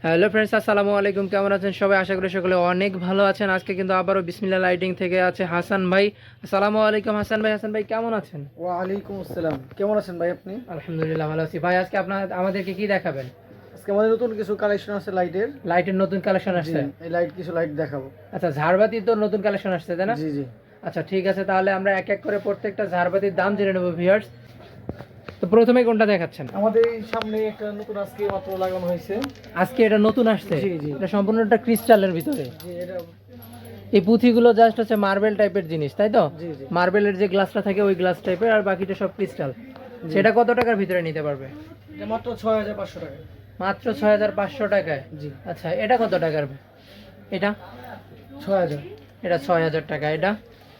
Hello friends, আসসালামু আলাইকুম। কেমন আছেন সবাই? আশা করি সকলে অনেক ভালো আছেন। আজকে কিন্তু আবারও বিসমিল্লাহ লাইটিং থেকে আছে হাসান ভাই। আসসালামু আলাইকুম হাসান ভাই। হাসান ভাই কেমন আছেন? ওয়ালাইকুম আসসালাম। কেমন আছেন ভাই আপনি? আলহামদুলিল্লাহ ভালো আছি ভাই। আজকে আমাদেরকে কি দেখাবেন? আজকে আমাদের নতুন কিছু কালেকশন আছে লাইটের। লাইটের নতুন কালেকশন আসছে? এই কিছু লাইট দেখাবো। আচ্ছা, ঝাড়বাতির তো নতুন কালেকশন আসছে তাই না? জি জি। আচ্ছা ঠিক আছে, তাহলে আমরা এক এক করে প্রত্যেকটা ঝাড়বাতির দাম জেনে নেব ভিউয়ার্স। তো প্রথমে কোনটা দেখাচ্ছেন? আমাদের এই সামনে একটা নতুন আজকে মাত্র লাগানো হয়েছে। আজকে এটা নতুন আসছে? জি জি। এটা সম্পূর্ণটা ক্রিস্টালের ভিতরে। জি এটা। এই পুঁথিগুলো জাস্ট হচ্ছে মার্বেল টাইপের জিনিস, তাই তো? জি জি। মার্বেলের যে গ্লাসটা থাকে ওই গ্লাস টাইপের, আর বাকিটা সব ক্রিস্টাল। সেটা কত টাকার ভিতরে নিতে পারবে? এটা মাত্র 6500 টাকা। মাত্র 6500 টাকায়? জি। আচ্ছা, এটা কত টাকার? এটা 6000। এটা 6000 টাকা। এটা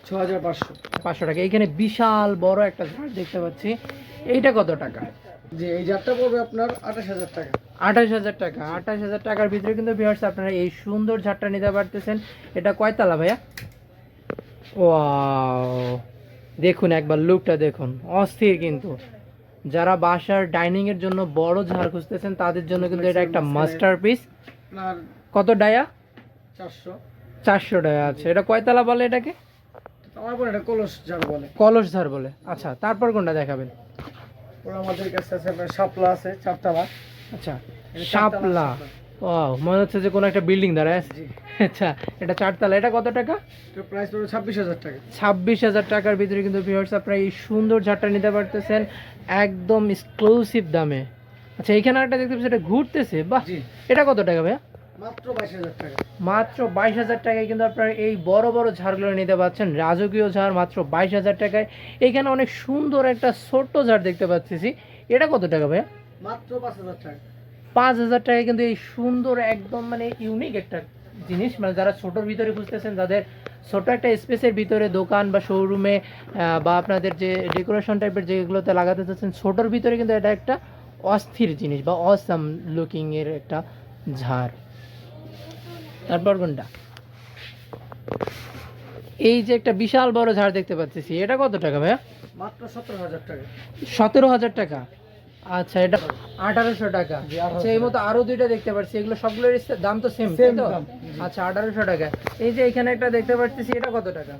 6500। 500 টাকা। এইখানে বিশাল বড় একটা ঝাড় দেখতে পাচ্ছি, এইটা কত টাকা? জি এই জারটা পড়বে আপনার 28000 টাকা। 28000 টাকা। 28000 টাকার ভিতরে কিন্তু ভিউয়ার্স আপনারা এই সুন্দর ঝাড়টা নিতে পারতেছেন। এটা কয়তলা ভাইয়া? ওয়াও, দেখুন একবার লুকটা দেখুন, অস্থির কিন্তু। যারা বাসার ডাইনিং এর জন্য বড় ঝাড় খুঁজতেছেন তাদের জন্য কিন্তু এটা একটা মাস্টারপিস। আপনার কত ডায়া? 400। 400 ডায়া আছে। এটা কয়তলা বলে এটাকে? আমার পর এটা কলস জার বলে। কলস ঝাড় বলে। আচ্ছা, তারপর কোনটা দেখাবেন? ওরা আমাদের কাছে আছে আপনার শাপলা আছে 4তলা। আচ্ছা, এটা শাপলা। ওয়াও, মনে হচ্ছে যে কোনো একটা বিল্ডিং দাঁড়ায় আছে। জি। আচ্ছা, এটা 4তলা। এটা কত টাকা? এটা প্রাইস পড়বে 26000 টাকা। 26000 টাকার ভিতরে কিন্তু ভিউয়ার্স আপনারা এই সুন্দর ঝাড়টা নিতে পারতেছেন একদম এক্সক্লুসিভ দামে। আচ্ছা, এখানে একটা দেখতে পাচ্ছি এটা ঘুরতেছে, বাহ। জি। এটা কত টাকা ভাইয়া? মাত্র 22000 টাকা। মাত্র 22000 টাকায় কিন্তু আপনারা এই বড় বড় ঝাড়গুলো নিতে পাচ্ছেন। রাজকীয় ঝাড় মাত্র 22000 টাকায়। এখানে অনেক সুন্দর একটা ছোট্ট ঝাড় দেখতে পাচ্ছি, এটা কত টাকা ভাইয়া? মাত্র 5000 টাকা। 5000 টাকায় কিন্তু এই সুন্দর একদম মানে ইউনিক একটা জিনিস, মানে যারা ছোটোর ভিতরে খুঁজতেছেন, যাদের ছোট একটা স্পেসের ভিতরে দোকান বা শোরুমে বা আপনাদের যে ডেকোরেশন টাইপের যেগুলোতে লাগাতে চাচ্ছেন ছোটোর ভিতরে, কিন্তু এটা একটা অস্থির জিনিস বা অসাম লুকিং এর একটা ঝাড়। তারপর কোনটা? এই যে একটা বিশাল বড় ঝাড় দেখতে পাচ্ছি, এটা কত টাকা ভাইয়া? মাত্র 17000 টাকা। 17000 টাকা। আচ্ছা, এটা 1800 টাকা। জি, 1800 আচ্ছা, এই মতো আরো দুইটা দেখতে পাচ্ছি, এগুলো সবগুলোর দাম তো সেম, তাই Same তো? দাম, জি। আচ্ছা, 1800 টাকা। এই যে এখানে একটা দেখতে পাচ্ছি, এটা কত টাকা?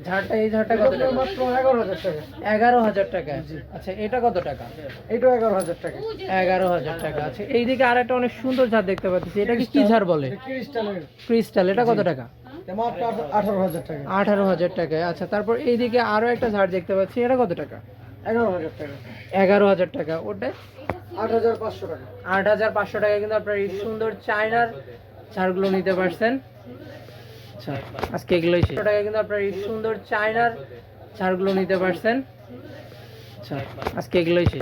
ঝাড়টা, এই ঝাড়টা কত টাকা? মাত্র 11000 টাকা। 11000 টাকা। জি। আচ্ছা, এটা কত টাকা? এইটাও 11000 টাকা। 11000 টাকা। আচ্ছা, এইদিকে আর একটা অনেক সুন্দর ঝাড় দেখতে পাচ্ছি, এটা কি ঝাড় বলে? এটা ক্রিস্টালের। ক্রিস্টাল। এটা কত টাকা? এটা মাত্র 18000 টাকা। 18000 টাকায়। আচ্ছা, তারপর এইদিকে আরো একটা ঝাড় দেখতে পাচ্ছি, এটা কত টাকা? 11000 টাকা। 11000 টাকা। ওটা 8500 টাকা। 8500 টাকায় কিন্তু আপনার এই সুন্দর চায়নার ঝাড়গুলো নিতে পারছেন। আচ্ছা, আজকে এগুলোই শেষ। টাকায় কিন্তু আপনার এই সুন্দর চায়নার ঝাড়গুলো নিতে পারছেন। আচ্ছা, আজকে এগুলোই শেষ।